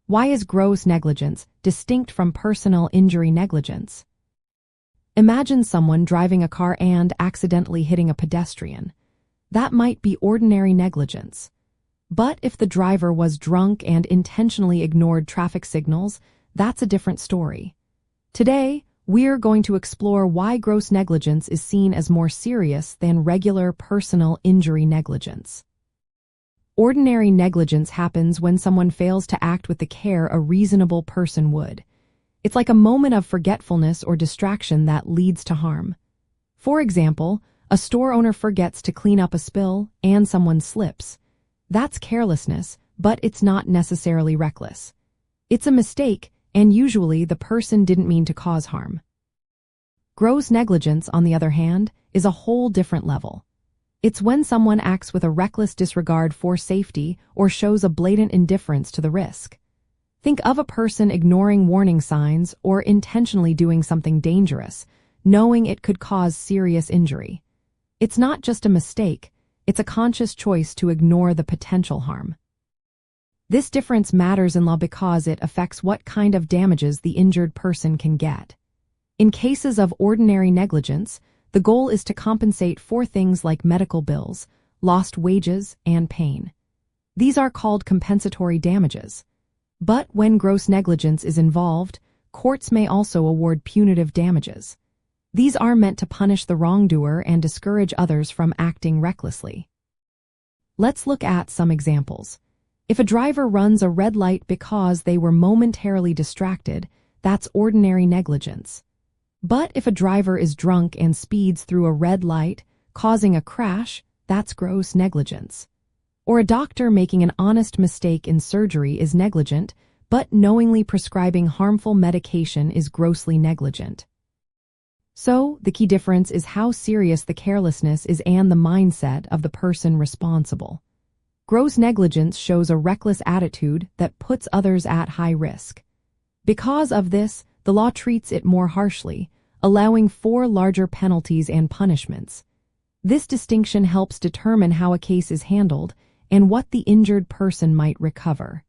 Why is gross negligence distinct from personal injury negligence? Imagine someone driving a car and accidentally hitting a pedestrian. That might be ordinary negligence. But if the driver was drunk and intentionally ignored traffic signals, that's a different story. Today, we're going to explore why gross negligence is seen as more serious than regular personal injury negligence. Ordinary negligence happens when someone fails to act with the care a reasonable person would. It's like a moment of forgetfulness or distraction that leads to harm. For example, a store owner forgets to clean up a spill and someone slips. That's carelessness, but it's not necessarily reckless. It's a mistake, and usually the person didn't mean to cause harm. Gross negligence, on the other hand, is a whole different level. It's when someone acts with a reckless disregard for safety or shows a blatant indifference to the risk. Think of a person ignoring warning signs or intentionally doing something dangerous, knowing it could cause serious injury. It's not just a mistake, it's a conscious choice to ignore the potential harm. This difference matters in law because it affects what kind of damages the injured person can get. In cases of ordinary negligence, the goal is to compensate for things like medical bills, lost wages, and pain. These are called compensatory damages. But when gross negligence is involved, courts may also award punitive damages. These are meant to punish the wrongdoer and discourage others from acting recklessly. Let's look at some examples. If a driver runs a red light because they were momentarily distracted, that's ordinary negligence. But if a driver is drunk and speeds through a red light, causing a crash, that's gross negligence. Or a doctor making an honest mistake in surgery is negligent, but knowingly prescribing harmful medication is grossly negligent. So, the key difference is how serious the carelessness is and the mindset of the person responsible. Gross negligence shows a reckless attitude that puts others at high risk. Because of this, the law treats it more harshly, allowing for larger penalties and punishments. This distinction helps determine how a case is handled and what the injured person might recover.